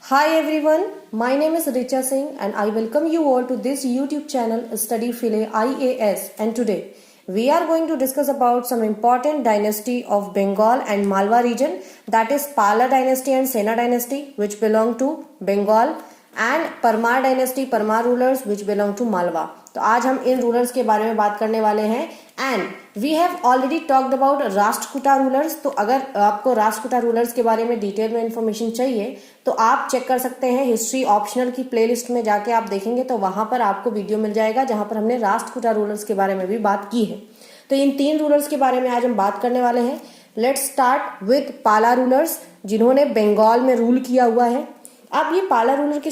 Hi everyone, my name is Richa Singh and I welcome you all to this YouTube channel Study Phile IAS, and today we are going to discuss about some important dynasty of Bengal and Malwa region, that is Pala dynasty and Sena dynasty which belong to Bengal, and Parmar dynasty Parmar rulers which belong to Malwa. तो आज हम इन rulers के बारे में बात करने वाले हैं and we have already talked about Rashtrakuta rulers. तो अगर आपको राष्ट्रकूटा रूलर्स के बारे में डिटेल में इंफॉर्मेशन चाहिए तो आप चेक कर सकते हैं हिस्ट्री ऑप्शनल की प्लेलिस्ट में जाके आप देखेंगे तो वहां पर आपको वीडियो मिल जाएगा जहां पर हमने राष्ट्रकूटा रूलर्स के बारे में भी बात की है। तो इन तीन रूलर्स के बारे में आज हम बात करने वाले हैं। लेट्स स्टार्ट विद पाला रूलर्स जिन्होंने बंगाल में रूल किया हुआ है। अब ये पाला रूलर के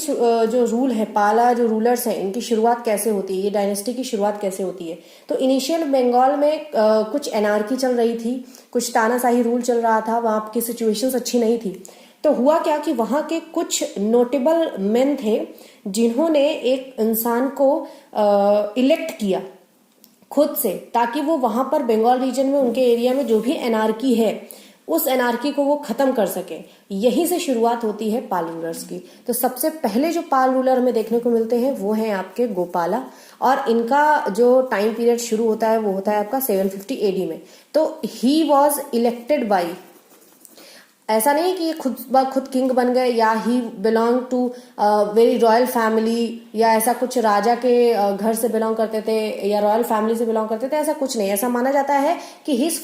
जो रूल है, पाला जो रूलर्स हैं, इनकी शुरुआत कैसे होती है, ये डायनेस्टी की शुरुआत कैसे होती है। तो इनिशियल बंगाल में कुछ एनार्की चल रही थी, कुछ तानाशाही रूल चल रहा था, वहां की सिचुएशंस अच्छी नहीं थी। तो हुआ क्या कि वहां के कुछ नोटेबल मेन थे जिन्होंने एक इंसान को इलेक्ट किया खुद से, ताकि वो वहां पर बंगाल रीजन में उनके एरिया में जो भी एनार्की है उस एनार्की को वो खत्म कर सके। यहीं से शुरुआत होती है पाल रूलर्स की। तो सबसे पहले जो पाल रूलर हमें देखने को मिलते हैं वो हैं आपके गोपाला, और इनका जो टाइम पीरियड शुरू होता है वो होता है आपका 750 एडी में। तो ही वॉज इलेक्टेड बाई, ऐसा नहीं कि ये खुद किंग बन गए या he belong to very royal family या ऐसा कुछ राजा के घर से बिलोंग करते थे या रॉयल फैमिली से बिलोंग करते थे, ऐसा कुछ नहीं। ऐसा माना जाता है कि his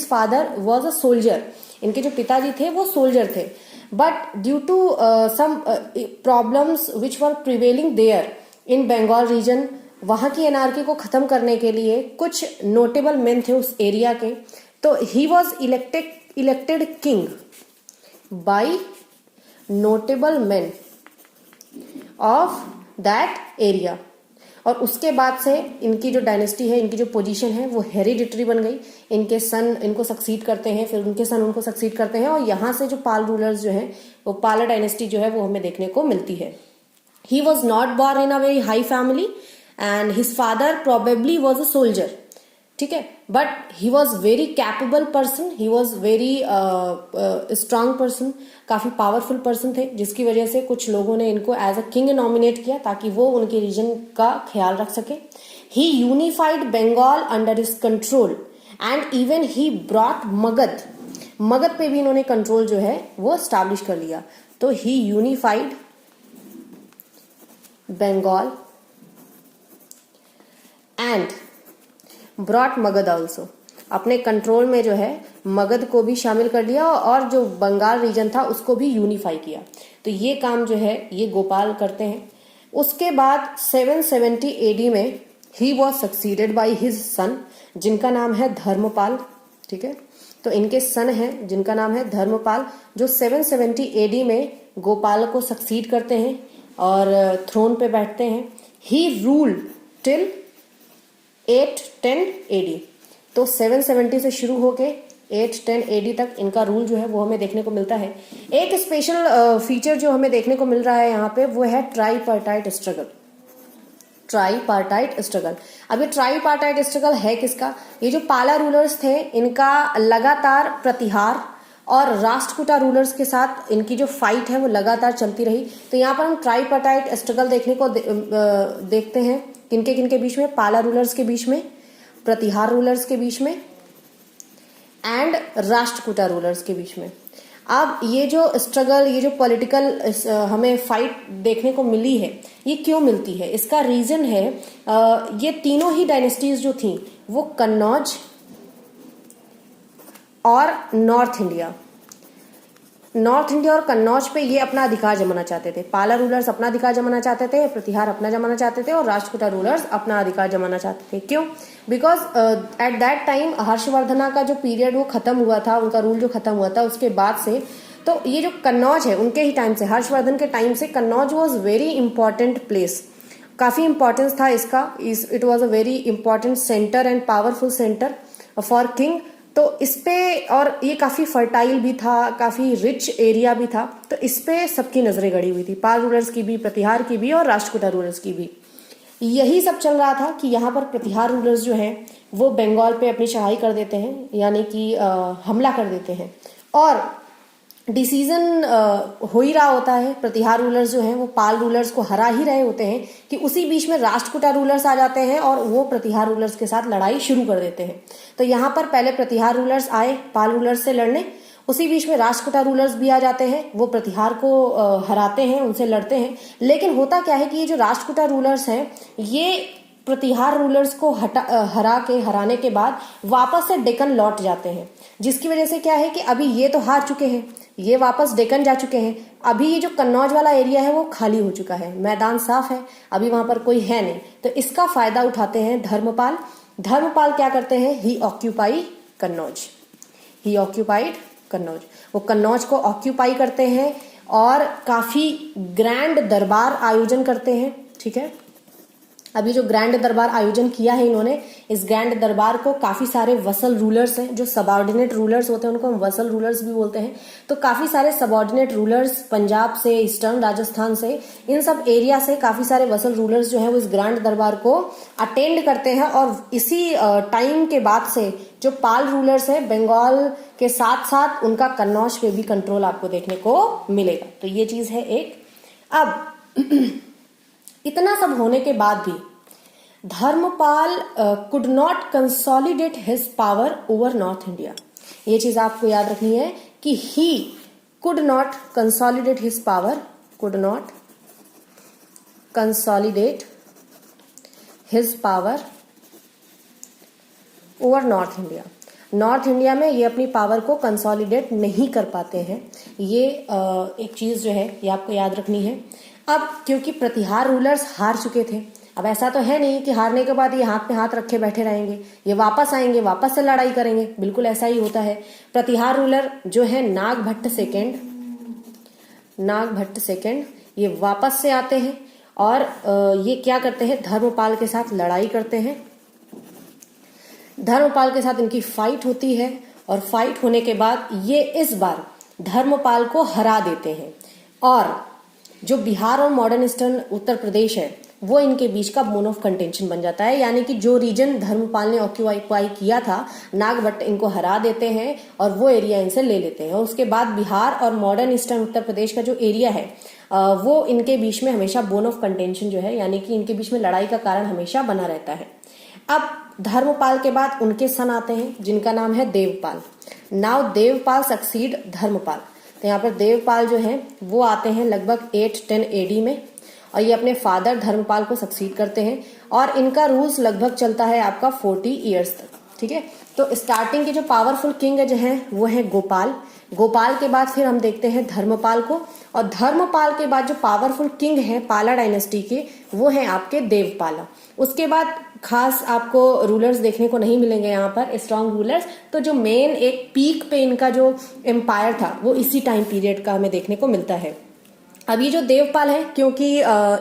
father was a soldier, इनके जो पिताजी थे वो सोल्जर थे, but due to some problems which were prevailing there in Bengal region, वहां की एनार्की को खत्म करने के लिए कुछ नोटेबल मेन थे उस एरिया के। तो he was elected king by notable men of that area, और उसके बाद से इनकी जो डायनेस्टी है, इनकी जो पोजीशन है वो हेरिडिटरी बन गई। इनके सन इनको सक्सीड करते हैं, फिर उनके सन उनको सक्सीड करते हैं, और यहाँ से जो पाल रूलर्स जो हैं वो पाला डायनेस्टी जो है वो हमें देखने को मिलती है। He was not born in a very high family and his father probably was a soldier, ठीक है, but he was very capable person, he was very strong person, काफी पावरफुल पर्सन थे, जिसकी वजह से कुछ लोगों ने इनको एज अ किंग नॉमिनेट किया ताकि वो उनके रीजन का ख्याल रख सके। He unified Bengal under his control and even he brought Magadha पे भी इन्होंने कंट्रोल जो है वो स्टैब्लिश कर लिया। तो he unified Bengal and brought Magadha also, अपने कंट्रोल में जो है मगध को भी शामिल कर लिया और जो बंगाल रीजन था उसको भी यूनिफाई किया। तो ये काम जो है ये गोपाल करते हैं। उसके बाद 770 एडी में he was succeeded by his son जिनका नाम है धर्मपाल, ठीक है। तो इनके सन हैं जिनका नाम है धर्मपाल, जो 770 एडी में गोपाल को सक्सीड करते हैं और थ्रोन पे बैठते हैं। ही रूल टिल 810 एडी। तो 770 से शुरू होके 810 एडी तक इनका रूल जो है वो हमें देखने को मिलता है। एक स्पेशल फीचर जो हमें देखने को मिल रहा है यहाँ पे वो है ट्राईपार्टाइट स्ट्रगल। ट्राईपार्टाइट स्ट्रगल, अब ये ट्राईपार्टाइट स्ट्रगल है किसका? ये जो पाला रूलर्स थे इनका लगातार प्रतिहार और राष्ट्रकूटा रूलर्स के साथ इनकी जो फाइट है वो लगातार चलती रही। तो यहाँ पर हम ट्राईपार्टाइट स्ट्रगल देखने को देखते हैं किनके बीच में? पाला रूलर्स के बीच में, प्रतिहार रूलर्स के बीच में एंड राष्ट्रकूटा रूलर्स के बीच में। अब ये जो स्ट्रगल, ये जो पॉलिटिकल हमें फाइट देखने को मिली है, ये क्यों मिलती है? इसका रीजन है ये तीनों ही डायनेस्टीज जो थी वो कन्नौज और नॉर्थ इंडिया और कन्नौज पे ये अपना अधिकार जमाना चाहते थे। पाला रूलर्स अपना अधिकार जमाना चाहते थे, प्रतिहार अपना जमाना चाहते थे और राष्ट्रकूटा रूलर्स अपना अधिकार जमाना चाहते थे। क्यों? Because at that time Harshavardhana का जो पीरियड वो खत्म हुआ था, उनका रूल जो खत्म हुआ था उसके बाद से, तो ये जो कन्नौज है उनके ही टाइम से, हर्षवर्धन के टाइम से Kannauj was very important place, काफी इंपॉर्टेंस था इसका। It was a very important centre and powerful centre for king. तो इस पे, और ये काफी फर्टाइल भी था, काफी रिच एरिया भी था, तो इस पे सबकी नजरें गड़ी हुई थी, पाल रूलर्स की भी, प्रतिहार की भी और राष्ट्रकूटा रूलर्स की भी। यही सब चल रहा था कि यहाँ पर प्रतिहार रूलर्स जो हैं वो बंगाल पे अपनी चढ़ाई कर देते हैं, यानी कि हमला कर देते हैं, और डिसीजन हो ही रहा होता है, प्रतिहार रूलर्स जो हैं वो पाल रूलर्स को हरा ही रहे होते हैं कि उसी बीच में राष्ट्रकूटा रूलर्स आ जाते हैं और वो प्रतिहार रूलर्स के साथ लड़ाई शुरू कर देते हैं। तो यहाँ पर पहले प्रतिहार रूलर्स आए पाल रूलर्स से लड़ने, उसी बीच में राष्ट्रकूटा रूलर्स भी आ जाते हैं, वो प्रतिहार को हराते हैं, उनसे लड़ते हैं। लेकिन होता क्या है कि ये जो राष्ट्रकूटा रूलर्स हैं ये प्रतिहार रूलर्स को हराने के बाद वापस से डेक्कन लौट जाते हैं, जिसकी वजह से क्या है कि अभी ये तो हार चुके हैं, ये वापस डेक्कन जा चुके हैं। अभी ये जो कन्नौज वाला एरिया है वो खाली हो चुका है, मैदान साफ है, अभी वहां पर कोई है नहीं। तो इसका फायदा उठाते हैं धर्मपाल। धर्मपाल क्या करते हैं, ही ऑक्यूपाई कन्नौज, ही ऑक्यूपाइड कन्नौज। वो कन्नौज को ऑक्यूपाई करते हैं और काफी ग्रैंड दरबार आयोजन करते हैं। ठीक है, अभी जो ग्रैंड दरबार आयोजन किया है इन्होंने, इस ग्रैंड दरबार को काफी सारे वसल रूलर्स हैं, जो सबऑर्डिनेट रूलर्स होते हैं उनको हम वसल रूलर्स भी बोलते हैं। तो काफी सारे सबऑर्डिनेट रूलर्स पंजाब से, ईस्टर्न राजस्थान से, इन सब एरिया से काफी सारे वसल रूलर्स जो हैं वो इस ग्रैंड दरबार को अटेंड करते हैं। और इसी टाइम के बाद से जो पाल रूलर्स हैं बंगाल के साथ साथ उनका कन्नौज पे भी कंट्रोल आपको देखने को मिलेगा। तो ये चीज है एक। अब इतना सब होने के बाद भी Dharmapal could not consolidate his power over north India. ये चीज आपको याद रखनी है कि he could not consolidate his power, could not consolidate his power over north India. North India में ये अपनी पावर को कंसोलिडेट नहीं कर पाते हैं। ये एक चीज जो है ये आपको याद रखनी है। अब क्योंकि प्रतिहार रूलर्स हार चुके थे, अब ऐसा तो है नहीं कि हारने के बाद ये हाथ पे हाथ रखे बैठे रहेंगे, ये वापस आएंगे, वापस से लड़ाई करेंगे, बिल्कुल ऐसा ही होता है। प्रतिहार रूलर जो है नागभट्ट सेकेंड ये वापस से आते हैं और ये क्या करते हैं, धर्मपाल के साथ लड़ाई करते हैं। धर्मपाल के साथ इनकी फाइट होती है और फाइट होने के बाद ये इस बार धर्मपाल को हरा देते हैं और जो बिहार और मॉडर्न ईस्टर्न उत्तर प्रदेश है वो इनके बीच का बोन ऑफ कंटेंशन बन जाता है। यानी कि जो रीजन धर्मपाल ने ऑक्यूपाई किया था, नागभट्ट इनको हरा देते हैं और वो एरिया इनसे ले लेते हैं। और उसके बाद बिहार और मॉडर्न ईस्टर्न उत्तर प्रदेश का जो एरिया है वो इनके बीच में हमेशा बोन ऑफ कंटेंशन जो है, यानी कि इनके बीच में लड़ाई का कारण हमेशा बना रहता है। अब धर्मपाल के बाद उनके सन आते हैं जिनका नाम है देवपाल। Now Devapala succeed Dharmapala. तो यहाँ पर देवपाल जो है वो आते हैं लगभग 810 AD में और ये अपने फादर धर्मपाल को सक्सीड करते हैं और इनका रूल्स लगभग चलता है आपका 40 ईयर्स तक। ठीक है, तो स्टार्टिंग के जो पावरफुल किंग जो हैं वो है गोपाल। गोपाल के बाद फिर हम देखते हैं धर्मपाल को, और धर्मपाल के बाद जो पावरफुल किंग हैं पाला डायनेस्टी के वो हैं आपके देवपाला। उसके बाद खास आपको रूलर्स देखने को नहीं मिलेंगे यहाँ पर स्ट्रॉन्ग रूलर्स। तो जो मेन एक पीक पे इनका जो एम्पायर था वो इसी टाइम पीरियड का हमें देखने को मिलता है। अभी जो देवपाल है, क्योंकि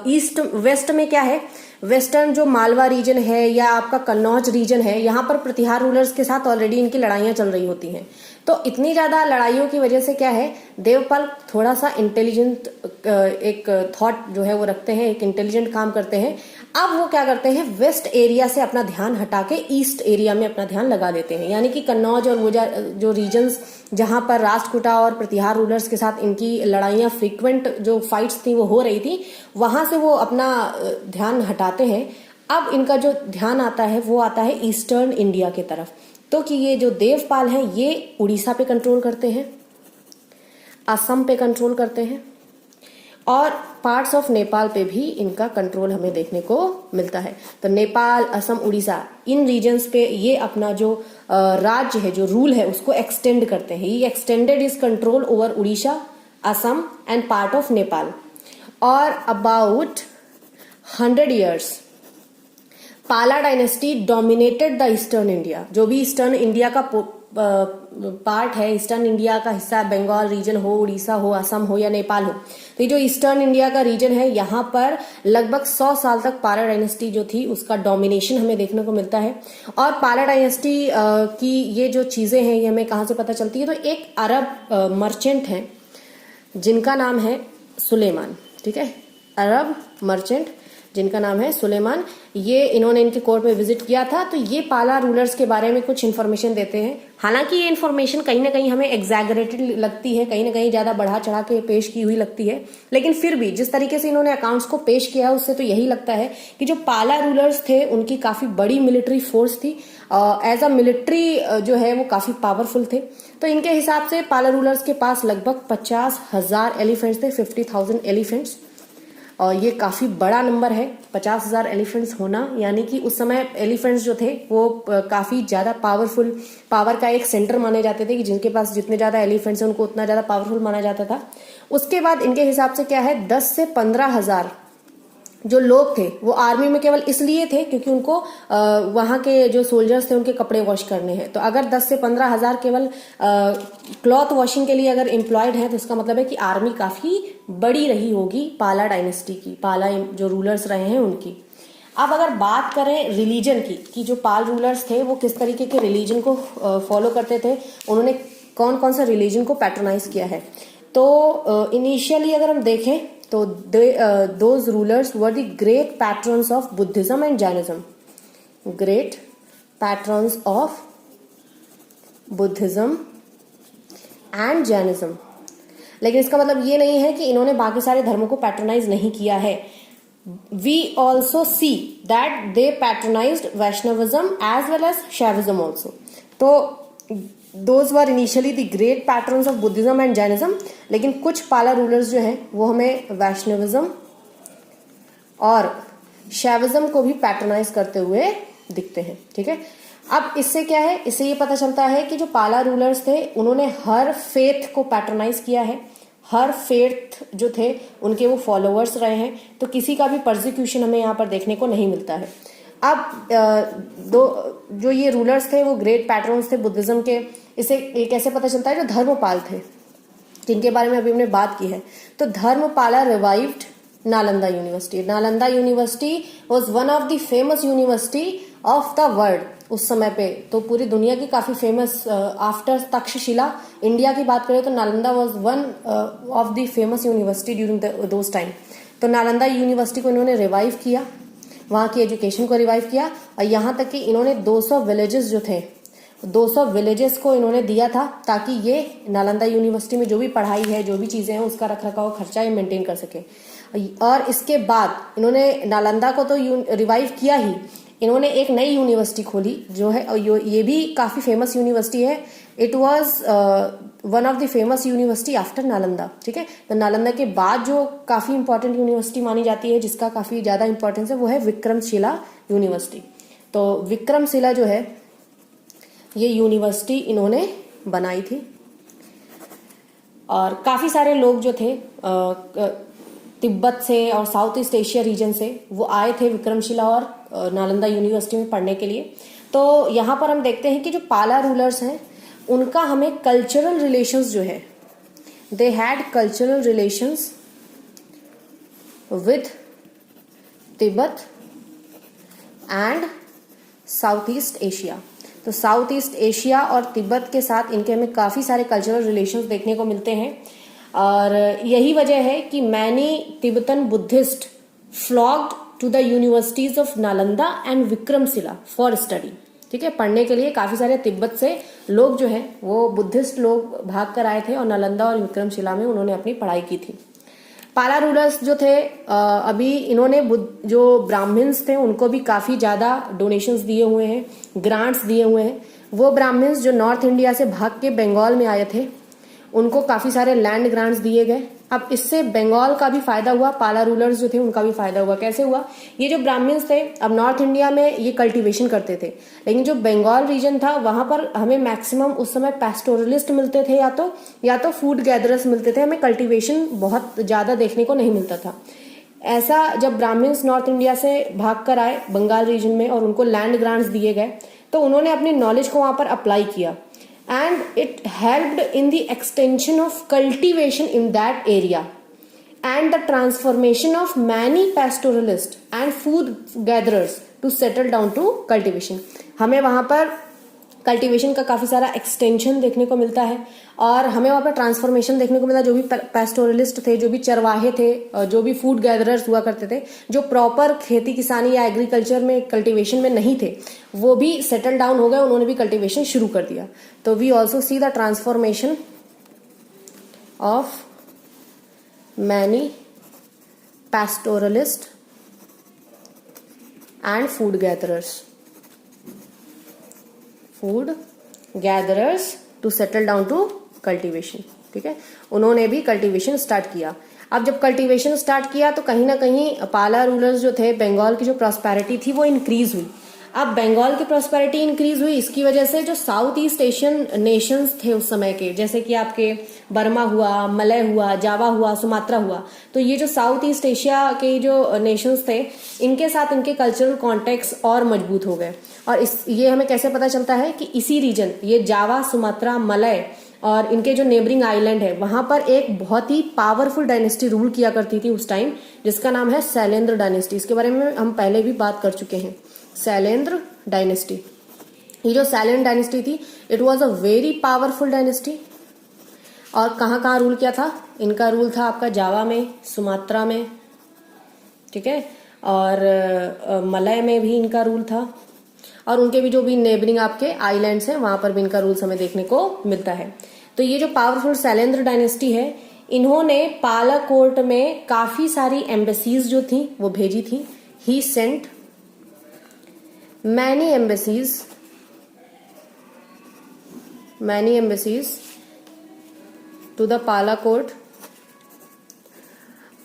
ईस्ट वेस्ट में क्या है, वेस्टर्न जो मालवा रीजन है या आपका कन्नौज रीजन है, यहाँ पर प्रतिहार रूलर्स के साथ ऑलरेडी इनकी लड़ाइयां चल रही होती हैं। तो इतनी ज्यादा लड़ाइयों की वजह से क्या है, देवपाल थोड़ा सा इंटेलिजेंट एक थॉट जो है वो रखते हैं, एक इंटेलिजेंट काम करते हैं। अब वो क्या करते हैं, वेस्ट एरिया से अपना ध्यान हटा के ईस्ट एरिया में अपना ध्यान लगा देते हैं। यानी कि कन्नौज और वो जो रीजन्स जहां पर राष्ट्रकूटा और प्रतिहार रूलर्स के साथ इनकी लड़ाइयां फ्रीक्वेंट जो फाइट्स थी वो हो रही थी, वहां से वो अपना ध्यान हटाते हैं। अब इनका जो ध्यान आता है वो आता है ईस्टर्न इंडिया की तरफ। तो कि ये जो देवपाल हैं ये उड़ीसा पे कंट्रोल करते हैं, असम पे कंट्रोल करते हैं और पार्ट्स ऑफ नेपाल पे भी इनका कंट्रोल हमें देखने को मिलता है। तो नेपाल, असम, उड़ीसा इन रीजन्स पे ये अपना जो राज्य है, जो रूल है, उसको एक्सटेंड करते हैं। ये extended is control over Orissa, Assam and part of Nepal. और अबाउट 100 years पाला dynasty dominated the eastern India. जो भी ईस्टर्न इंडिया का पार्ट है, ईस्टर्न इंडिया का हिस्सा, बंगाल रीजन हो, उड़ीसा हो, असम हो या नेपाल हो, तो ये जो ईस्टर्न इंडिया का रीजन है यहाँ पर लगभग 100 साल तक पाला डायनेस्टी जो थी उसका डोमिनेशन हमें देखने को मिलता है। और पाला डायनेस्टी की ये जो चीजें हैं ये हमें कहाँ से पता चलती है, तो एक अरब मर्चेंट हैं जिनका नाम है सुलेमान। ठीक है, अरब मर्चेंट जिनका नाम है सुलेमान। ये इन्होंने इनके कोर्ट में विजिट किया था। तो ये पाला रूलर्स के बारे में कुछ इन्फॉर्मेशन देते हैं। हालांकि ये इन्फॉर्मेशन कहीं ना कहीं हमें एग्जैगरेटेड लगती है, कहीं ना कहीं ज्यादा बढ़ा चढ़ा के पेश की हुई लगती है, लेकिन फिर भी जिस तरीके से इन्होंने अकाउंट्स को पेश किया उससे तो यही लगता है कि जो पाला रूलर्स थे उनकी काफी बड़ी मिलिट्री फोर्स थी। एज अ मिलिट्री जो है वो काफी पावरफुल थे। तो इनके हिसाब से पाला रूलर्स के पास लगभग 50,000 एलिफेंट्स थे, 50,000 एलिफेंट्स। और ये काफी बड़ा नंबर है 50,000 एलिफेंट्स होना, यानी कि उस समय एलिफेंट्स जो थे वो काफी ज्यादा पावरफुल, पावर का एक सेंटर माने जाते थे कि जिनके पास जितने ज्यादा एलिफेंट्स हैं उनको उतना ज्यादा पावरफुल माना जाता था। उसके बाद इनके हिसाब से क्या है, 10 से 15,000 जो लोग थे वो आर्मी में केवल इसलिए थे क्योंकि उनको वहां के जो सोल्जर्स थे उनके कपड़े वॉश करने हैं। तो अगर 10 से 15,000 केवल क्लॉथ वॉशिंग के लिए अगर एम्प्लॉयड है तो इसका मतलब है कि आर्मी काफी बड़ी रही होगी पाला डायनेस्टी की, पाला जो रूलर्स रहे हैं उनकी। अब अगर बात करें रिलीजन की कि जो पाल रूलर्स थे वो किस तरीके के रिलीजन को फॉलो करते थे, उन्होंने कौन कौन सा रिलीजन को पैट्रोनाइज किया है। तो इनिशियली अगर हम देखें तो those rulers were the great patrons of Buddhism and Jainism. Great patrons of Buddhism and Jainism. लेकिन इसका मतलब ये नहीं है कि इन्होंने बाकी सारे धर्मों को पैट्रोनाइज नहीं किया है। We also see that they patronized Vaishnavism as well as Shaivism also. तो Those were initially the great patrons of Buddhism and Jainism. लेकिन कुछ पाला रूलर्स जो हैं वो हमें वैष्णविज्म और शैविज्म को भी पैट्रोनाइज करते हुए दिखते हैं। ठीक है, अब इससे क्या है, इससे ये पता चलता है कि जो पाला रूलर्स थे उन्होंने हर फेथ को पैट्रोनाइज किया है, हर फेथ जो थे उनके वो फॉलोअर्स रहे हैं। तो किसी का भी परसिक्यूशन हमें यहाँ पर देखने को नहीं मिलता है। अब जो ये रूलर्स थे वो ग्रेट पैट्रन्स थे बुद्धिज्म के। इसे ये कैसे पता चलता है, जो धर्मपाल थे जिनके बारे में अभी हमने बात की है। तो Dharmapala revived Nalanda university. Nalanda university was one of the famous university of the world उस समय पे। तो पूरी दुनिया की काफी फेमस, आफ्टर तक्षशिला इंडिया की बात करें तो Nalanda was one of the famous university during those time. तो नालंदा यूनिवर्सिटी को इन्होंने रिवाइव किया, वहां की एजुकेशन को रिवाइव किया, और यहाँ तक कि इन्होंने 200 विलेजेस जो थे 200 विलेजेस को इन्होंने दिया था ताकि ये नालंदा यूनिवर्सिटी में जो भी पढ़ाई है, जो भी चीजें हैं, उसका रखरखाव खर्चा ये मेंटेन कर सके। और इसके बाद इन्होंने नालंदा को तो रिवाइव किया ही, इन्होंने एक नई यूनिवर्सिटी खोली जो है, ये भी काफी फेमस यूनिवर्सिटी है। It was one of the famous university after Nalanda. ठीक है, तो नालंदा के बाद जो काफी इंपॉर्टेंट यूनिवर्सिटी मानी जाती है, जिसका काफी ज्यादा इंपॉर्टेंस है, वो है विक्रमशिला यूनिवर्सिटी। तो विक्रमशिला जो है ये यूनिवर्सिटी इन्होंने बनाई थी, और काफी सारे लोग जो थे तिब्बत से और साउथ ईस्ट एशिया रीजन से वो आए थे विक्रमशिला और नालंदा यूनिवर्सिटी में पढ़ने के लिए। तो यहाँ पर हम देखते हैं कि जो पाला रूलर्स हैं उनका हमें कल्चरल रिलेशंस जो है, they had cultural relations with Tibet and south east Asia. तो साउथ ईस्ट एशिया और तिब्बत के साथ इनके हमें काफी सारे कल्चरल रिलेशंस देखने को मिलते हैं, और यही वजह है कि many Tibetan Buddhist flocked to the universities of Nalanda and Vikramashila for study. ठीक है, पढ़ने के लिए काफी सारे तिब्बत से लोग जो हैं वो बुद्धिस्ट लोग भाग कर आए थे और नालंदा और विक्रमशिला में उन्होंने अपनी पढ़ाई की थी। पाला रूलर्स जो थे अभी इन्होंने जो ब्राह्मण्स थे उनको भी काफी ज्यादा डोनेशंस दिए हुए हैं, ग्रांट्स दिए हुए हैं। वो ब्राह्मण्स जो नॉर्थ इंडिया से भाग के बंगाल में आए थे उनको काफी सारे लैंड ग्रांट्स दिए गए। अब इससे बंगाल का भी फायदा हुआ, पाला रूलर्स जो थे उनका भी फायदा हुआ। कैसे हुआ, ये जो ब्राह्मण्स थे अब नॉर्थ इंडिया में ये कल्टीवेशन करते थे, लेकिन जो बंगाल रीजन था वहां पर हमें मैक्सिमम उस समय पैस्टोरलिस्ट मिलते थे या तो फूड गैदरर्स मिलते थे, हमें कल्टीवेशन बहुत ज्यादा देखने को नहीं मिलता था। ऐसा जब ब्राह्मण्स नॉर्थ इंडिया से भाग कर आए बंगाल रीजन में और उनको लैंड ग्रांट्स दिए गए, तो उन्होंने अपनी नॉलेज को वहां पर अप्लाई किया, and it helped in the extension of cultivation in that area and the transformation of many pastoralists and food gatherers to settle down to cultivation. हमें वहां पर कल्टीवेशन का काफी सारा एक्सटेंशन देखने को मिलता है और हमें वहां पर ट्रांसफॉर्मेशन देखने को मिला। जो भी पेस्टोरलिस्ट थे, जो भी चरवाहे थे, जो भी फूड गैदरर्स हुआ करते थे, जो प्रॉपर खेती किसानी या एग्रीकल्चर में कल्टीवेशन में नहीं थे, वो भी सेटल डाउन हो गए, उन्होंने भी कल्टीवेशन शुरू कर दिया। तो we also see the transformation of many pastoralists and food gatherers to settle down to cultivation। ठीक है, उन्होंने भी कल्टीवेशन स्टार्ट किया। अब जब कल्टीवेशन स्टार्ट किया तो कहीं ना कहीं पाला रूलर्स जो थे, बंगाल की जो प्रॉस्पेरिटी थी वो इंक्रीज हुई। अब बंगाल की प्रॉस्पेरिटी इंक्रीज हुई, इसकी वजह से जो साउथ ईस्ट एशियन नेशंस थे उस समय के, जैसे कि आपके बर्मा हुआ, मलय हुआ, जावा हुआ, सुमात्रा हुआ, तो ये जो साउथ ईस्ट एशिया के जो नेशंस थे, इनके साथ इनके कल्चरल कॉन्टेक्स्ट और मजबूत हो गए। और ये हमें कैसे पता चलता है कि इसी रीजन, ये जावा, सुमात्रा, मलय और इनके जो नेबरिंग आइलैंड है, वहां पर एक बहुत ही पावरफुल डायनेस्टी रूल किया करती थी उस टाइम, जिसका नाम है शैलेंद्र डायनेस्टी। इसके बारे में हम पहले भी बात कर चुके हैं, शैलेंद्र डायनेस्टी। ये जो शैलेंद्र डायनेस्टी थी, it was a very powerful dynasty. और कहाँ कहाँ रूल किया था? इनका रूल था आपका जावा में, सुमात्रा में, ठीक है, और मलय में भी इनका रूल था, और उनके भी जो भी नेबरिंग आपके आइलैंड्स हैं वहां पर भी इनका रूल हमें देखने को मिलता है। तो ये जो पावरफुल शैलेंद्र डायनेस्टी है, इन्होंने पालाकोट में काफी सारी एम्बेसीज जो थी वो भेजी थी। He sent many embassies to the Pala court,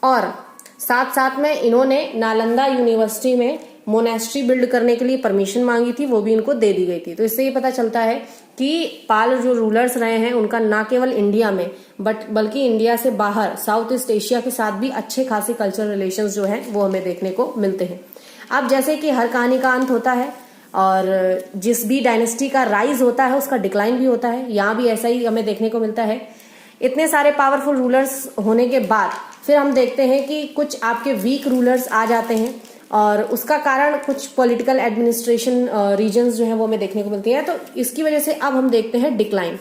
और साथ साथ में इन्होंने नालंदा यूनिवर्सिटी में मोनेस्ट्री बिल्ड करने के लिए परमिशन मांगी थी, वो भी इनको दे दी गई थी। तो इससे ये पता चलता है कि पाल जो रूलर्स रहे हैं उनका ना केवल इंडिया में बल्कि इंडिया से बाहर साउथ ईस्ट एशिया के साथ भी अच्छे खासे कल्चरल रिलेशंस जो हैं वो हमें देखने को मिलते हैं। अब जैसे कि हर कहानी का अंत होता है और जिस भी डायनेस्टी का राइज होता है उसका डिक्लाइन भी होता है, यहाँ भी ऐसा ही हमें देखने को मिलता है। इतने सारे पावरफुल रूलर्स होने के बाद फिर हम देखते हैं कि कुछ आपके वीक रूलर्स आ जाते हैं और उसका कारण कुछ पॉलिटिकल एडमिनिस्ट्रेशन रीजन्स जो हैं वो हमें देखने को मिलती है। तो इसकी वजह से अब हम देखते हैं डिक्लाइन।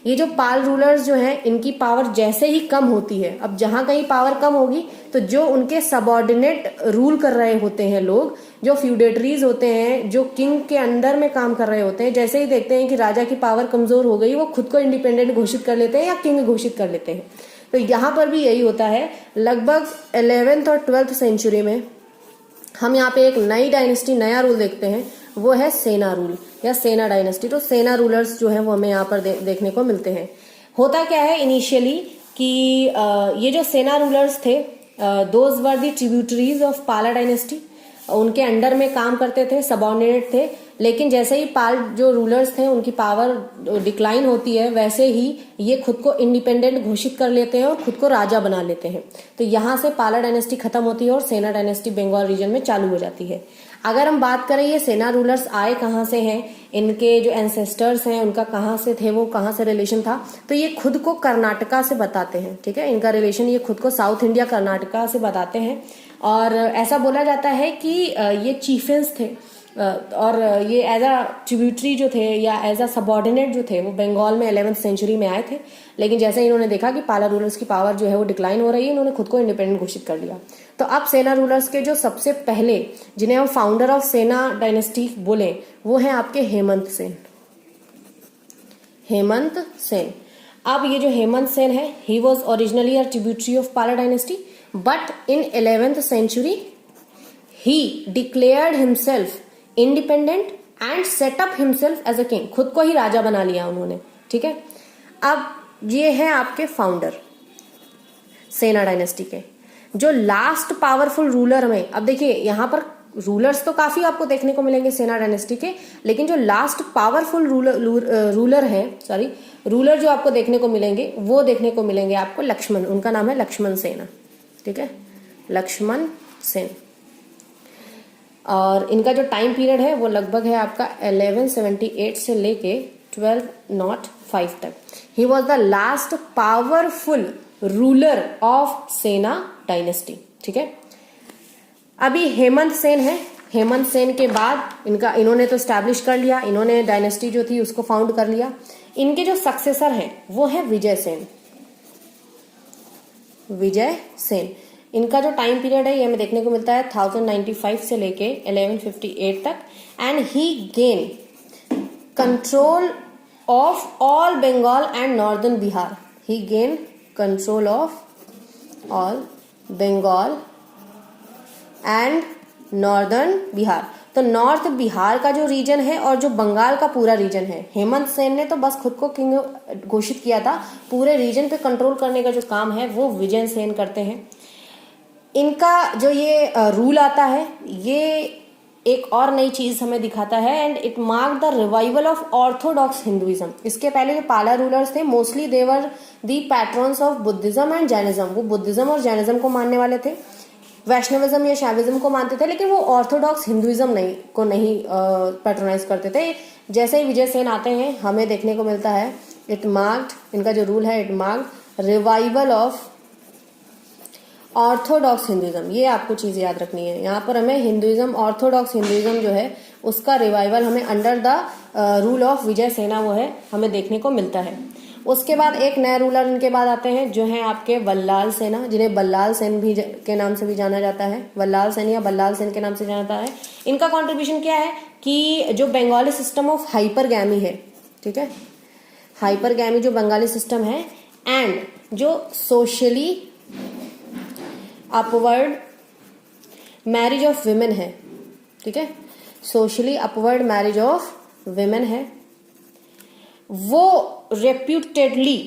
ये जो पाल रूलर्स जो हैं इनकी पावर जैसे ही कम होती है, अब जहां कहीं पावर कम होगी तो जो उनके सबऑर्डिनेट रूल कर रहे होते हैं लोग, जो फ्यूडेटरीज होते हैं, जो किंग के अंडर में काम कर रहे होते हैं, जैसे ही देखते हैं कि राजा की पावर कमजोर हो गई, वो खुद को इंडिपेंडेंट घोषित कर लेते हैं या किंग घोषित कर लेते हैं। तो यहाँ पर भी यही होता है। लगभग 11th और 12th सेंचुरी में हम यहाँ पे एक नई डायनेस्टी, नया रूल देखते हैं, वो है सेना रूल या सेना डायनेस्टी। तो सेना रूलर्स जो है वो हमें यहाँ पर देखने को मिलते हैं। होता क्या है इनिशियली कि ये जो सेना रूलर्स थे, those were the tributaries of Pala dynasty, उनके अंडर में काम करते थे, सबऑर्डिनेट थे। लेकिन जैसे ही पाल जो रूलर्स थे उनकी पावर डिक्लाइन होती है, वैसे ही ये खुद को इंडिपेंडेंट घोषित कर लेते हैं और खुद को राजा बना लेते हैं। तो यहाँ से पाला डायनेस्टी खत्म होती है और सेना डायनेस्टी बंगाल रीजन में चालू हो जाती है। अगर हम बात करें ये सेना रूलर्स आए कहाँ से हैं, इनके जो एंसेस्टर्स हैं उनका कहाँ से थे, वो कहाँ से रिलेशन था, तो ये खुद को कर्नाटका से बताते हैं। ठीक है, इनका रिलेशन ये खुद को साउथ इंडिया कर्नाटका से बताते हैं। और ऐसा बोला जाता है कि ये चीफेंस थे और ये एज अ ट्रिब्यूटरी जो थे या एज अ सबऑर्डिनेट जो थे वो बंगाल में 11th सेंचुरी में आए थे। लेकिन जैसे इन्होंने देखा कि पाला रूलर्स की पावर जो है वो डिक्लाइन हो रही है, इन्होंने खुद को इंडिपेंडेंट घोषित कर लिया। तो अब सेना रूलर्स के जो सबसे पहले, जिन्हें हम फाउंडर ऑफ सेना डायनेस्टी बोले, वो है आपके हेमंत सेन। हेमंत सेन। अब ये जो हेमंत सेन है, he was originally a tributary of Pala dynasty, but in 11th century he declared himself independent and set up himself as a king. खुद को ही राजा बना लिया उन्होंने। ठीक है, अब ये है आपके फाउंडर सेना डायनेस्टी के। जो लास्ट पावरफुल रूलर में, अब देखिए यहाँ पर रूलर्स तो काफी आपको देखने को मिलेंगे सेना डायनेस्टी के, लेकिन जो लास्ट पावरफुल रूलर जो आपको देखने को मिलेंगे वो देखने को मिलेंगे आपको लक्ष्मण। उनका नाम है लक्ष्मण सेन। ठीक है, लक्ष्मण सेन। और इनका जो टाइम पीरियड है वो लगभग है आपका 1178 से लेके 1205 तक। ही was the last powerful ruler of सेना डायनेस्टी। ठीक है, अभी हेमंत सेन है। हेमंत सेन के बाद इन्होंने तो स्टैब्लिश कर लिया, इन्होंने डायनेस्टी जो थी उसको फाउंड कर लिया। इनके जो सक्सेसर हैं वो है विजय सेन। विजय सेन इनका जो टाइम पीरियड है ये हमें देखने को मिलता है 1095 से लेके 1158 तक। And he gain control of all Bengal and northern Bihar. He gain control of all Bengal and northern Bihar. तो नॉर्थ बिहार का जो रीजन है और जो बंगाल का पूरा रीजन है, हेमंत सेन ने तो बस खुद को किंग घोषित किया था, पूरे रीजन पे कंट्रोल करने का जो काम है वो विजय सेन करते हैं। इनका जो ये रूल आता है ये एक और नई चीज हमें दिखाता है and it mark the revival of orthodox Hinduism. इसके पहले जो पाला रूलर्स थे mostly they were the patrons of Buddhism and Jainism. वो बुद्धिज्म और जैनिज्म को मानने वाले थे, वैष्णविज्म या शैविज्म को मानते थे, लेकिन वो ऑर्थोडॉक्स हिंदुइज्म नहीं पैट्रोनाइज करते थे। जैसे ही विजय सेन आते हैं हमें देखने को मिलता है इट मार्क्ड, इनका जो रूल है it marked revival of orthodox Hinduism. ये आपको चीज याद रखनी है, यहाँ पर हमें हिंदुइज्म, ऑर्थोडॉक्स हिंदुइज्म जो है उसका रिवाइवल हमें अंडर द रूल ऑफ विजय सेना वो है हमें देखने को मिलता है। उसके बाद एक नए रूलर इनके बाद आते हैं जो हैं आपके वल्लाल सेना, जिन्हें बल्लाल सेन भी के नाम से भी जाना जाता है। वल्लाल सेन या बल्लाल सेन के नाम से जाना जाता है। इनका कॉन्ट्रीब्यूशन क्या है कि जो बंगाली सिस्टम ऑफ हाइपरगैमी है, ठीक है, हाइपरगैमी जो बंगाली सिस्टम है एंड जो socially upward marriage of women है, ठीक है, socially upward marriage of women है, वो रेप्यूटेडली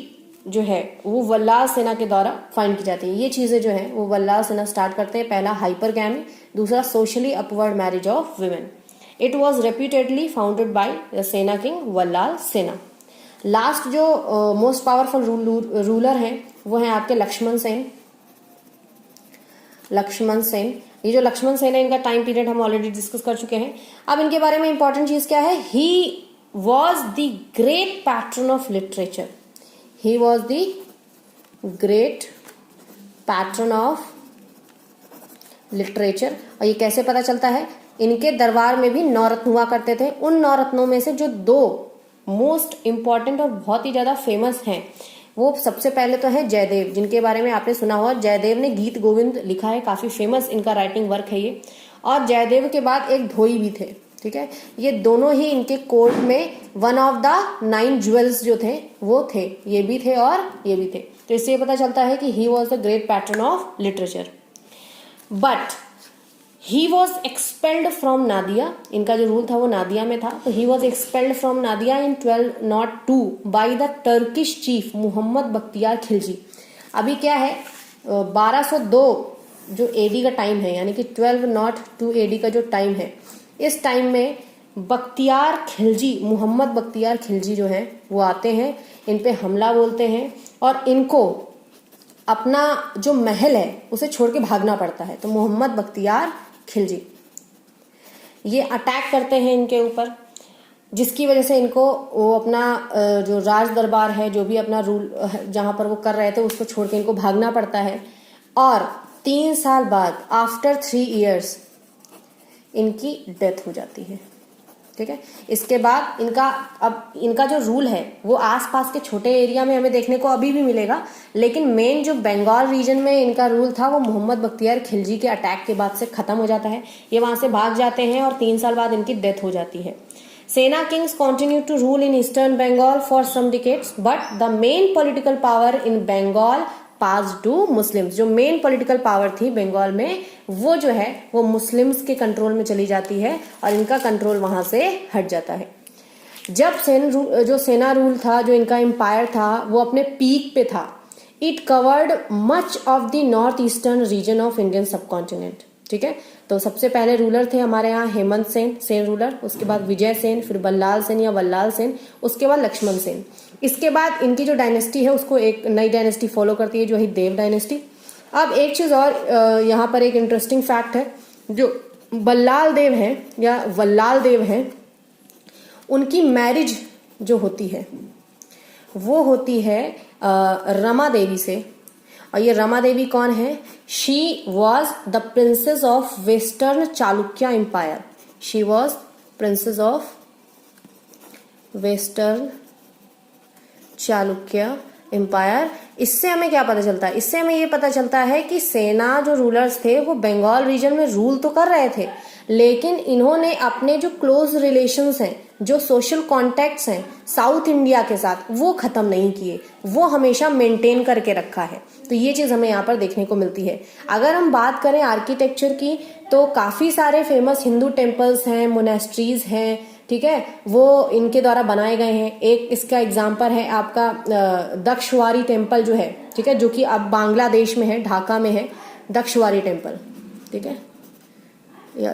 जो है वो वल्लाल सेना के द्वारा फाइंड की जाती है। ये चीजें जो है वो वल्लाल सेना स्टार्ट करते हैं। पहला हाइपरगैमी, दूसरा socially upward marriage of women. It was reputedly founded by the Sena king Vallala Sena. Last जो मोस्ट पावरफुल रूलर हैं वो हैं आपके लक्ष्मण सेन। लक्ष्मण सेन, ये जो लक्ष्मण सेन है इनका टाइम पीरियड हम ऑलरेडी डिस्कस कर चुके हैं। अब इनके बारे में इंपॉर्टेंट चीज क्या है, ही was the great patron of literature. He was the great patron of literature। और ये कैसे पता चलता है, इनके दरबार में भी 9 रत्न हुआ करते थे। उन 9 रत्नों में से जो 2 मोस्ट इंपॉर्टेंट और बहुत ही ज्यादा फेमस हैं वो सबसे पहले तो है जयदेव, जिनके बारे में आपने सुना होगा। जयदेव ने गीत गोविंद लिखा है, काफी फेमस इनका राइटिंग वर्क है ये। और जयदेव के बाद एक धोई भी थे, ठीक है, ये दोनों ही इनके कोर्ट में वन ऑफ द 9 ज्वेल्स जो थे वो थे, ये भी थे और ये भी थे। तो इससे पता चलता है कि he was the great patron of literature. But he was expelled from Nadia. इनका जो रूल था वो नादिया में था। तो he was expelled from Nadia in 1202 by the Turkish chief Mohammad Bakhtiyar Khilji. अभी क्या है, 1202 जो एडी का टाइम है, यानी कि 1202 एडी का जो टाइम है, इस टाइम में बख्तियार खिलजी, मोहम्मद बख्तियार खिलजी जो है वो आते हैं, इन पे हमला बोलते हैं और इनको अपना जो महल है उसे छोड़ के भागना पड़ता है। तो मोहम्मद बख्तियार खिलजी ये अटैक करते हैं इनके ऊपर, जिसकी वजह से इनको वो अपना जो राज दरबार है, जो भी अपना रूल जहां पर वो कर रहे थे उसको छोड़ के इनको भागना पड़ता है। और 3 साल बाद आफ्टर 3 years इनकी डेथ हो जाती है, ठीक है। इसके बाद इनका जो रूल है वो आसपास के छोटे एरिया में हमें देखने को अभी भी मिलेगा, लेकिन मेन जो बंगाल रीजन में इनका रूल था वो मोहम्मद बख्तियार खिलजी के अटैक के बाद से खत्म हो जाता है। ये वहां से भाग जाते हैं और 3 साल बाद इनकी डेथ हो जाती है। Sena kings continue to rule in eastern Bengal for some decades, but the main political power in Bengal pass to Muslims. जो मेन पॉलिटिकल पावर थी बंगाल में वो जो है वो मुस्लिम्स के कंट्रोल में चली जाती है और इनका कंट्रोल वहां से हट जाता है। जब जो सेना रूल था, जो इनका एम्पायर था वो अपने पीक पे था, it covered much of the north eastern region of Indian subcontinent, ठीक है। तो सबसे पहले रूलर थे हमारे यहाँ हेमंत सेन रूलर, उसके बाद विजय सेन, फिर बल्लाल सेन या वल्लाल सेन, उसके बाद लक्ष्मण सेन। इसके बाद इनकी जो डायनेस्टी है उसको एक नई डायनेस्टी फॉलो करती है जो है देव डायनेस्टी। अब एक चीज और यहाँ पर एक इंटरेस्टिंग फैक्ट है, जो बल्लाल देव है या वल्लाल देव है, उनकी मैरिज जो होती है वो होती है रमा देवी से, और ये रमा देवी कौन है? She was the princess of western Chalukya empire. She was princess of western Chalukya empire. इससे हमें क्या पता चलता है? इससे हमें ये पता चलता है कि सेना जो रूलर्स थे वो बंगाल रीजन में रूल तो कर रहे थे, लेकिन इन्होंने अपने जो क्लोज रिलेशंस हैं, जो सोशल कॉन्टैक्ट्स हैं साउथ इंडिया के साथ, वो खत्म नहीं किए, वो हमेशा मेंटेन करके रखा है। तो ये चीज हमें यहाँ पर देखने को मिलती है। अगर हम बात करें आर्किटेक्चर की, तो काफी सारे फेमस हिंदू टेम्पल्स हैं, मोनेस्ट्रीज हैं, ठीक है, वो इनके द्वारा बनाए गए हैं। एक इसका एग्जाम्पल है आपका दक्षवारी टेम्पल जो है, ठीक है, जो कि अब बांग्लादेश में है, ढाका में है दक्षवारी टेम्पल, ठीक है, या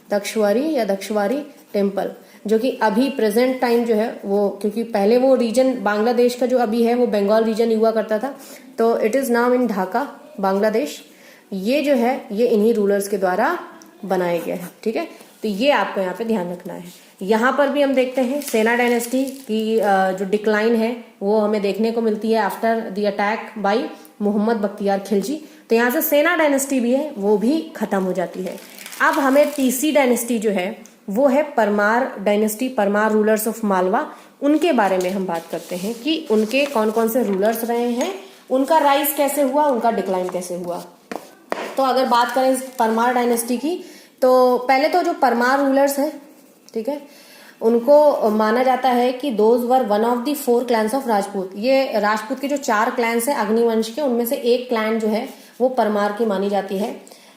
दक्षवारी टेम्पल, जो कि अभी प्रेजेंट टाइम जो है वो, क्योंकि पहले वो रीजन बांग्लादेश का जो अभी है वो बंगाल रीजन हुआ करता था, तो it is now in Dhaka Bangladesh. ये जो है ये इन्हीं रूलर्स के द्वारा बनाया गया है, ठीक है। तो ये आपको यहाँ पे ध्यान रखना है। यहाँ पर भी हम देखते हैं सेना डायनेस्टी की जो डिक्लाइन है वो हमें देखने को मिलती है after the attack by Mohammad Bakhtiyar Khilji. तो यहाँ से सेना डायनेस्टी भी है वो भी खत्म हो जाती है। अब हमें तीसरी डायनेस्टी जो है वो है Parmar dynasty, Parmar rulers of Malwa. उनके बारे में हम बात करते हैं कि उनके कौन कौन से रूलर्स रहे हैं, उनका राइज कैसे हुआ, उनका डिक्लाइन कैसे हुआ। तो अगर बात करें परमार डायनेस्टी की, तो पहले तो जो परमार रूलर्स हैं, ठीक है, उनको माना जाता है कि those were one of the 4 clans of Rajput. ये राजपूत के जो 4 क्लैंस हैं अग्निवंश के, उनमें से एक क्लैन जो है वो परमार की मानी जाती है।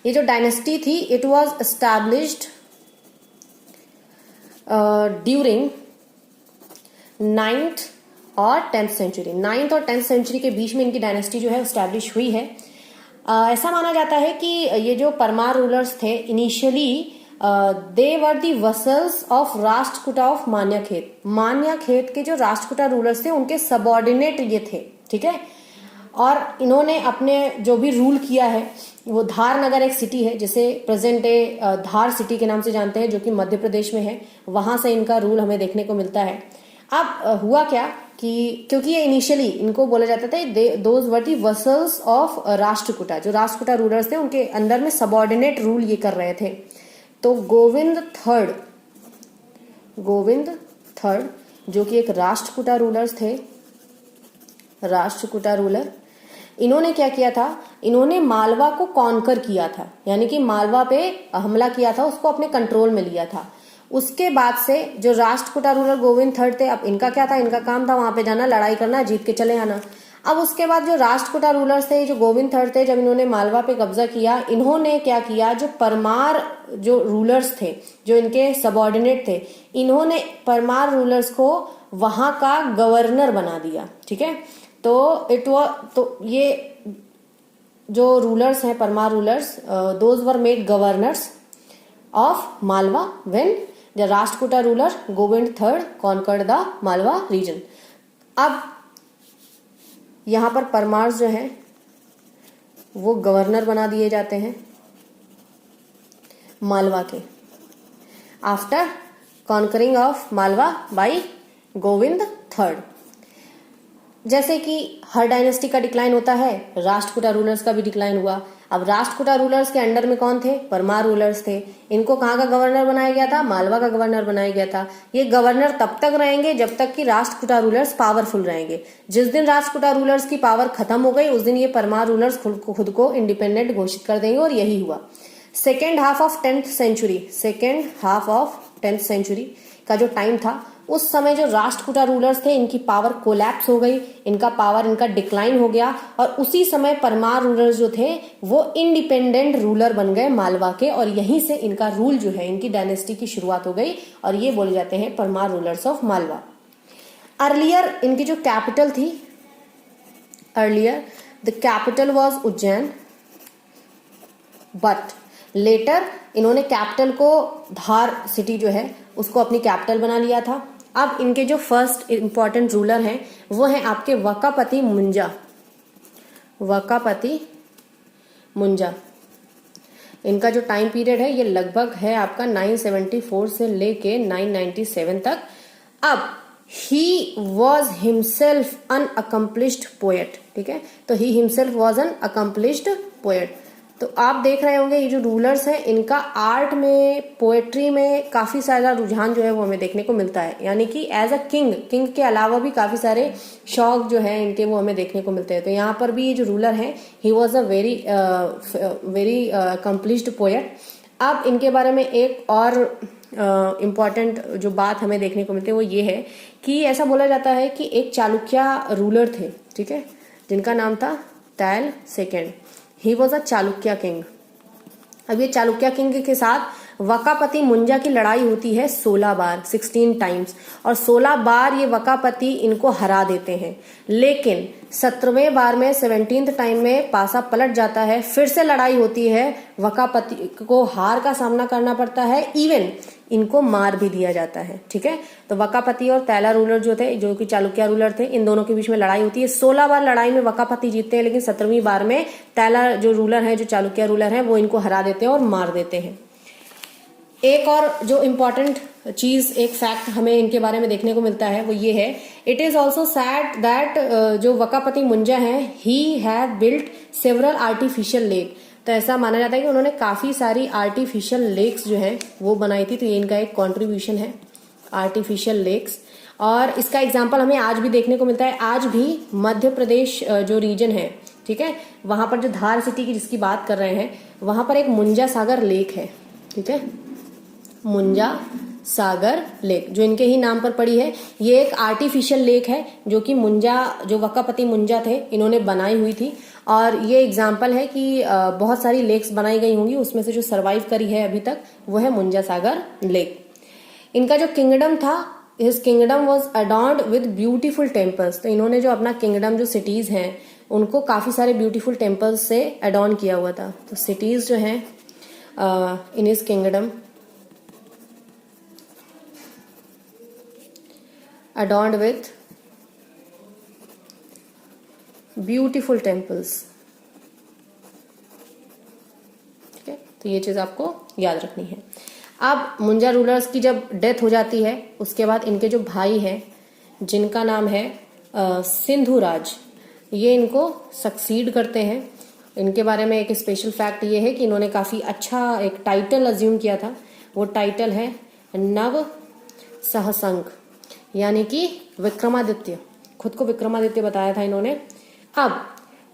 ये जो डायनेस्टी थी it was established during 9th और 10th सेंचुरी। 9th और 10th सेंचुरी के बीच में इनकी डायनेस्टी जो है एस्टैब्लिश हुई है। ऐसा माना जाता है कि ये जो परमार रूलर्स थे initially they were the vassals of Rashtrakuta of Manyakheta. Manyakheta के जो राष्ट्रकूटा रूलर्स थे उनके सबऑर्डिनेट ये थे, ठीक है। और इन्होंने अपने जो भी रूल किया है वो धार नगर एक सिटी है जिसे प्रेजेंट डे धार सिटी के नाम से जानते हैं, जो कि मध्य प्रदेश में है, वहां से इनका रूल हमें देखने को मिलता है। अब हुआ क्या कि क्योंकि ये इनिशियली इनको बोला जाता था those were the vassals of Rashtrakuta, जो राष्ट्रकूटा रूलर्स थे उनके अंदर में सबऑर्डिनेट रूल ये कर रहे थे। तो गोविंद थर्ड जो कि एक राष्ट्रकूटा रूलर्स थे, राष्ट्रकूटा रूलर, इन्होंने क्या किया था, इन्होंने मालवा को कॉन्कर किया था, यानी कि मालवा पे हमला किया था, उसको अपने कंट्रोल में लिया था। उसके बाद से जो राष्ट्रकूटा रूलर गोविंद थर्ड थे, अब इनका क्या था, इनका काम था वहां पे जाना, लड़ाई करना, जीत के चले आना। अब उसके बाद जो राष्ट्रकूटा रूलर्स थे, जो गोविंद थर्ड थे, जब इन्होंने मालवा पे कब्जा किया, इन्होंने क्या किया, जो परमार जो रूलर्स थे, जो इनके सबऑर्डिनेट थे, इन्होंने परमार रूलर्स को वहां का गवर्नर बना दिया, ठीक है। तो ये जो रूलर्स हैं Paramara rulers, those were made governors of Malwa when the Rashtrakuta ruler Govind third conquered the Malwa region. अब यहां पर परमार्स जो हैं वो गवर्नर बना दिए जाते हैं मालवा के after conquering of Malwa by Govind third. जैसे कि हर डायनेस्टी का डिक्लाइन होता है, राष्ट्रकूटा रूलर्स का भी डिक्लाइन हुआ। अब राष्ट्रकूटा रूलर्स के अंडर में कौन थे, परमार रूलर्स थे। इनको कहाँ का गवर्नर बनाया गया था, मालवा का गवर्नर बनाया गया था। ये गवर्नर तब तक रहेंगे जब तक कि राष्ट्रकूटा रूलर्स पावरफुल रहेंगे। जिस दिन राष्ट्रकूटा रूलर्स की पावर खत्म हो गई उस दिन ये परमार रूलर्स खुद को इंडिपेंडेंट घोषित कर देंगे, और यही हुआ। Second half of 10th century का जो टाइम था, उस समय जो राष्ट्रकूटा रूलर्स थे इनकी पावर कोलैप्स हो गई, इनका डिक्लाइन हो गया, और उसी समय परमार रूलर्स जो थे वो इंडिपेंडेंट रूलर बन गए मालवा के, और यहीं से इनका रूल जो है, इनकी डायनेस्टी की शुरुआत हो गई, और ये बोले जाते हैं Paramara rulers of Malwa. Earlier इनकी जो कैपिटल थी, earlier the capital was Ujjain, but later इन्होंने कैपिटल को धार सिटी जो है उसको अपनी कैपिटल बना लिया था। अब इनके जो फर्स्ट इंपॉर्टेंट रूलर हैं वो हैं आपके वकापति मुंजा। इनका जो टाइम पीरियड है ये लगभग है आपका 974 से लेके 997 तक। अब he was himself an accomplished poet. ठीक है, तो he himself was an accomplished poet. तो आप देख रहे होंगे ये जो रूलर्स हैं इनका आर्ट में, पोएट्री में काफी सारा रुझान जो है वो हमें देखने को मिलता है। यानी कि एज अ किंग के अलावा भी काफी सारे शौक जो है इनके वो हमें देखने को मिलते हैं। तो यहाँ पर भी ये जो रूलर है he was a very accomplished poet. अब इनके बारे में एक और इम्पॉर्टेंट जो बात हमें देखने को मिलती है वो ये है कि ऐसा बोला जाता है कि एक चालुक्य रूलर थे, ठीक है, जिनका नाम था तैल second. He was a Chalukya king. अब ये चालुक्य किंग के साथ वकापति मुंजा की लड़ाई होती है 16 बार, 16 टाइम्स, और 16 बार ये वकापति इनको हरा देते हैं। लेकिन 17वें बार में 17th टाइम में पासा पलट जाता है, फिर से लड़ाई होती है, वकापति को हार का सामना करना पड़ता है, इवन इनको मार भी दिया जाता है। ठीक है, तो वकापति और तैला रूलर जो थे, जो कि चालुक्य रूलर थे, इन दोनों के बीच में लड़ाई होती है। 16 बार लड़ाई में वकापति जीतते हैं, लेकिन 17वीं बार में तैला जो रूलर है, जो चालुक्य रूलर है, वो इनको हरा देते हैं और मार देते हैं। एक और जो इम्पोर्टेंट चीज, एक फैक्ट हमें इनके बारे में देखने को मिलता है वो ये है, it is also sad that जो वकापति मुंजा है he have built several artificial lake. तो ऐसा माना जाता है कि उन्होंने काफी सारी आर्टिफिशियल लेक्स जो है वो बनाई थी। तो ये इनका एक कॉन्ट्रीब्यूशन है, आर्टिफिशियल लेक्स। और इसका एग्जाम्पल हमें आज भी देखने को मिलता है। आज भी मध्य प्रदेश जो रीजन है, ठीक है, वहां पर जो धार सिटी की जिसकी बात कर रहे हैं, वहां पर एक मुंजा सागर लेक है। ठीक है, मुंजा सागर लेक जो इनके ही नाम पर पड़ी है। ये एक आर्टिफिशियल लेक है जो कि मुंजा, जो वकापति मुंजा थे, इन्होंने बनाई हुई थी। और ये एग्जाम्पल है कि बहुत सारी लेक्स बनाई गई होंगी, उसमें से जो सरवाइव करी है अभी तक वो है मुंजा सागर लेक। इनका जो किंगडम था, his kingdom was adorned with beautiful temples. तो इन्होंने जो अपना किंगडम, जो सिटीज हैं, उनको काफी सारे ब्यूटीफुल टेम्पल्स से अडॉर्न किया हुआ था। तो सिटीज जो है in his kingdom adorned with beautiful temples। ठीक है, तो ये चीज आपको याद रखनी है। अब मुंजा रूलर्स की जब डेथ हो जाती है, उसके बाद इनके जो भाई हैं, जिनका नाम है सिंधुराज, ये इनको सक्सीड करते हैं। इनके बारे में एक स्पेशल फैक्ट ये है कि इन्होंने काफी अच्छा एक टाइटल अज्यूम किया था। वो टाइटल है नव सहसंक, यानी कि विक्रमादित्य। खुद को विक्रमादित्य बताया था इन्होंने। अब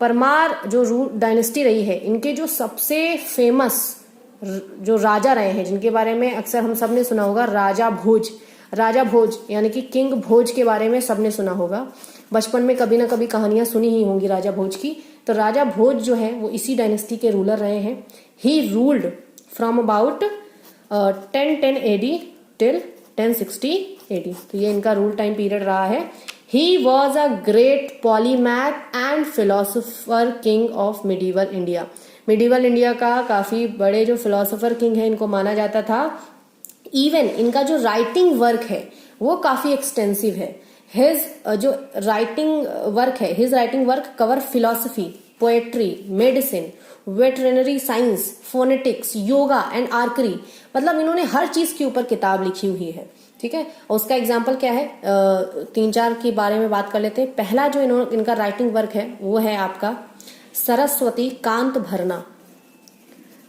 परमार जो डायनेस्टी रही है, इनके जो सबसे फेमस जो राजा रहे हैं, जिनके बारे में अक्सर हम सब ने सुना होगा, राजा भोज। राजा भोज यानी कि किंग भोज के बारे में सबने सुना होगा, बचपन में कभी ना कभी कहानियां सुनी ही होंगी राजा भोज की। तो राजा भोज जो है वो इसी डायनेस्टी के रूलर रहे हैं। He ruled from about 1010 AD till 1060 AD। तो ये इनका रूल टाइम पीरियड रहा है। He was a great polymath and philosopher king of medieval India. Medieval India का काफी बड़े जो फिलोसोफर किंग है इनको माना जाता था। इवन इनका जो राइटिंग वर्क है वो काफी एक्सटेंसिव है। हिज जो राइटिंग वर्क है, his writing work cover philosophy, poetry, medicine, veterinary science, phonetics, yoga and archery. मतलब इन्होंने हर चीज के ऊपर किताब लिखी हुई है। ठीक है, और उसका एग्जाम्पल क्या है, 3-4 के बारे में बात कर लेते हैं। पहला जो इनका राइटिंग वर्क है वो है आपका सरस्वती कांत भरना।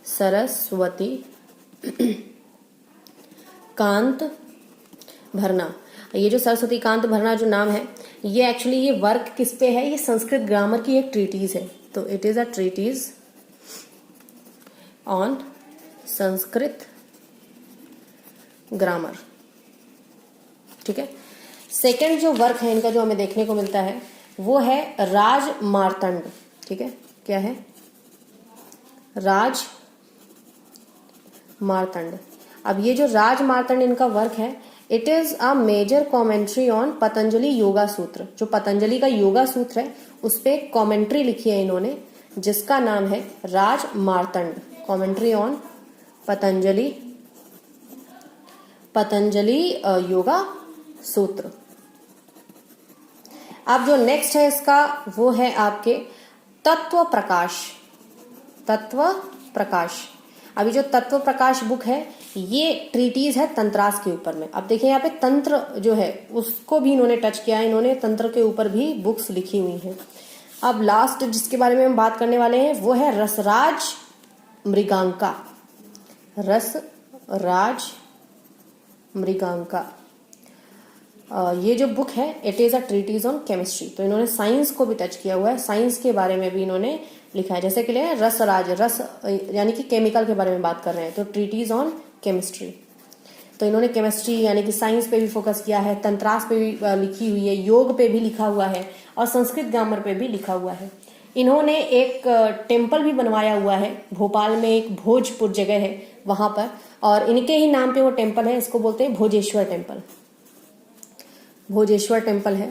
सरस्वती कांत भरना। ये जो सरस्वती कांत भरना जो नाम है, ये एक्चुअली ये वर्क किस पे है, ये संस्कृत ग्रामर की एक ट्रीटीज है। तो it is a treatise on Sanskrit grammar. ठीक है, सेकंड जो वर्क है इनका जो हमें देखने को मिलता है वो है राज मार्तंड। ठीक है, क्या है, राज मार्तंड। अब ये जो राज मार्तंड इनका वर्क है, it is a major commentary on Patanjali Yoga Sutra. जो पतंजलि का योगा सूत्र है उस पे कॉमेंट्री लिखी है इन्होंने, जिसका नाम है राज मार्तंड, कॉमेंट्री ऑन पतंजलि योगा सूत्र। अब जो नेक्स्ट है इसका वो है आपके तत्व प्रकाश। तत्व प्रकाश। अभी जो तत्व प्रकाश बुक है ये ट्रीटीज है तंत्रास के ऊपर में। अब देखिए यहाँ पे तंत्र जो है उसको भी इन्होंने टच किया है, इन्होंने तंत्र के ऊपर भी बुक्स लिखी हुई हैं। अब लास्ट जिसके बारे में हम बात करने वाले हैं वो है रसराज मृगांका। रसराज मृगांका ये जो बुक है it is a treatise on chemistry. तो इन्होंने साइंस को भी टच किया हुआ है, साइंस के बारे में भी इन्होंने लिखा है। जैसे कि लिए रसराज, रस यानी कि केमिकल के बारे में बात कर रहे हैं तो ट्रीटीज ऑन केमिस्ट्री। तो इन्होंने केमिस्ट्री यानी कि साइंस पे भी फोकस किया है, तंत्रास पे भी लिखी हुई है, योग पे भी लिखा हुआ है और संस्कृत ग्रामर पे भी लिखा हुआ है। इन्होंने एक टेम्पल भी बनवाया हुआ है भोपाल में, एक भोजपुर जगह है वहां पर, और इनके ही नाम पे वो टेम्पल है, इसको बोलते हैं भोजेश्वर टेम्पल। भोजेश्वर टेम्पल है,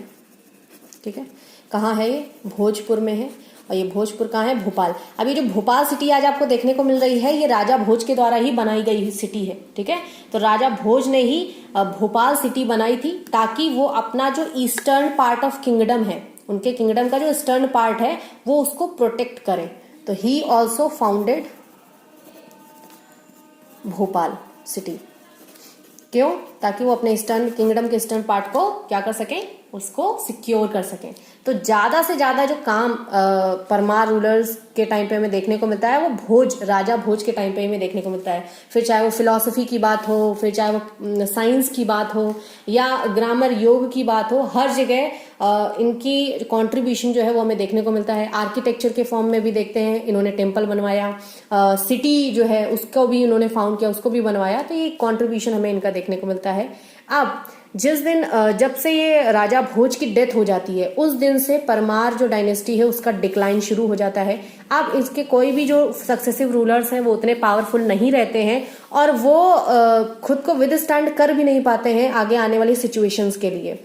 ठीक है। कहाँ है ये? भोजपुर में है। और ये भोजपुर कहाँ है? भोपाल। अभी जो भोपाल सिटी आज आपको देखने को मिल रही है ये राजा भोज के द्वारा ही बनाई गई सिटी है, ठीक है। तो राजा भोज ने ही भोपाल सिटी बनाई थी ताकि वो अपना जो ईस्टर्न पार्ट ऑफ किंगडम है, उनके किंगडम का जो ईस्टर्न पार्ट है वो उसको प्रोटेक्ट करें। तो he also founded Bhopal city. क्यों? ताकि वो अपने ईस्टर्न किंगडम के ईस्टर्न पार्ट को क्या कर सकें, उसको सिक्योर कर सकें। तो ज्यादा से ज्यादा जो काम परमार रूलर्स के टाइम पे हमें देखने को मिलता है वो राजा भोज के टाइम पे हमें देखने को मिलता है। फिर चाहे वो फिलॉसफी की बात हो, फिर चाहे वो साइंस की बात हो या ग्रामर योग की बात हो, हर जगह इनकी कंट्रीब्यूशन जो है वो हमें देखने को मिलता है। आर्किटेक्चर के फॉर्म में भी देखते हैं, इन्होंने टेम्पल बनवाया, सिटी जो है उसको भी इन्होंने फाउंड किया, उसको भी बनवाया। तो ये कंट्रीब्यूशन हमें इनका देखने को मिलता है। अब जिस दिन जब से ये राजा भोज की डेथ हो जाती है उस दिन से परमार जो डायनेस्टी है उसका डिक्लाइन शुरू हो जाता है। अब इसके कोई भी जो सक्सेसिव रूलर्स हैं वो उतने पावरफुल नहीं रहते हैं और वो खुद को विदस्टैंड कर भी नहीं पाते हैं आगे आने वाली सिचुएशंस के लिए।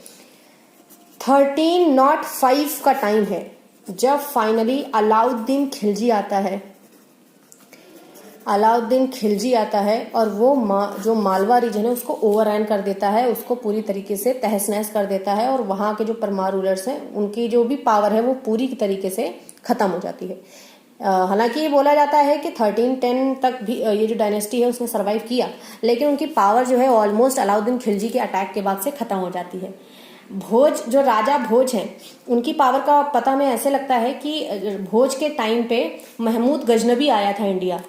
1305 का टाइम है जब फाइनली अलाउद्दीन खिलजी आता है। अलाउद्दीन खिलजी आता है और वो जो मालवा रीजन है उसको ओवररन कर देता है, उसको पूरी तरीके से तहस नहस कर देता है और वहां के जो परमार रूलर्स हैं उनकी जो भी पावर है वो पूरी तरीके से खत्म हो जाती है। हालांकि ये बोला जाता है कि 1310 तक भी ये जो डायनेस्टी है उसने सरवाइव किया, लेकिन उनकी पावर जो है ऑलमोस्ट अलाउद्दीन खिलजी के अटैक के बाद से खत्म हो जाती है। भोज जो राजा भोज हैं उनकी पावर का पता हमें ऐसे लगता है कि भोज के टाइम पे महमूद गजनबी आया था इंडिया।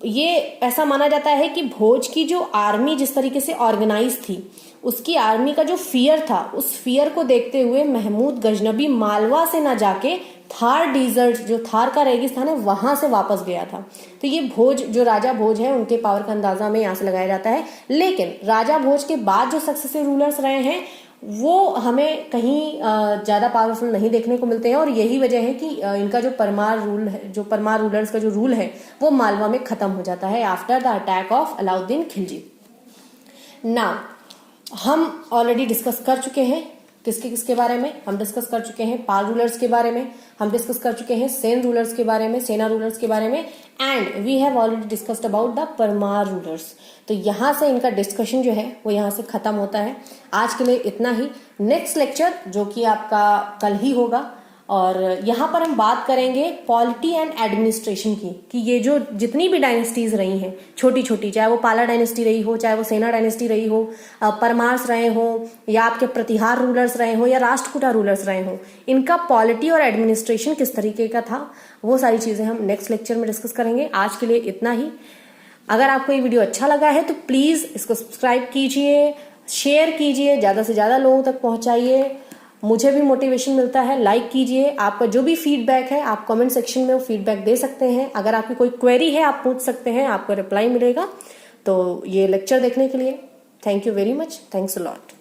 ये ऐसा माना जाता है कि भोज की जो आर्मी जिस तरीके से ऑर्गेनाइज थी, उसकी आर्मी का जो फियर था, उस फियर को देखते हुए महमूद गजनबी मालवा से ना जाके थार डिजर्ट, जो थार का रेगिस्तान है, वहां से वापस गया था। तो ये भोज जो राजा भोज है उनके पावर का अंदाजा हमें यहाँ से लगाया जाता है। लेकिन राजा भोज के बाद जो सक्सेसिव रूलर्स रहे हैं वो हमें कहीं ज्यादा पावरफुल नहीं देखने को मिलते हैं और यही वजह है कि इनका जो परमार रूल है, जो परमार रूलर्स का जो रूल है वो मालवा में खत्म हो जाता है after the attack of Alauddin Khilji. Now हम ऑलरेडी डिस्कस कर चुके हैं किसके बारे में, हम डिस्कस कर चुके हैं पाल रूलर्स के बारे में, हम डिस्कस कर चुके हैं सेन रूलर्स के बारे में, सेना रूलर्स के बारे में, and we have already discussed about the Paramara rulers. तो यहाँ से इनका डिस्कशन जो है वो यहाँ से खत्म होता है। आज के लिए इतना ही। नेक्स्ट लेक्चर जो कि आपका कल ही होगा और यहाँ पर हम बात करेंगे पॉलिटी एंड एडमिनिस्ट्रेशन की, कि ये जो जितनी भी डायनेस्टीज रही हैं छोटी छोटी, चाहे वो पाला डायनेस्टी रही हो, चाहे वो सेना डायनेस्टी रही हो, परमार्स रहे हो या आपके प्रतिहार रूलर्स रहे हो या राष्ट्रकूटा रूलर्स रहे हो, इनका पॉलिटी और एडमिनिस्ट्रेशन किस तरीके का था, वो सारी चीजें हम नेक्स्ट लेक्चर में डिस्कस करेंगे। आज के लिए इतना ही। अगर आपको ये वीडियो अच्छा लगा है तो प्लीज इसको सब्सक्राइब कीजिए, शेयर कीजिए, ज्यादा से ज्यादा लोगों तक पहुंचाइए, मुझे भी मोटिवेशन मिलता है। लाइक कीजिए। आपका जो भी फीडबैक है आप कमेंट सेक्शन में वो फीडबैक दे सकते हैं। अगर आपकी कोई क्वेरी है आप पूछ सकते हैं, आपको रिप्लाई मिलेगा। तो ये लेक्चर देखने के लिए thank you very much. Thanks a lot.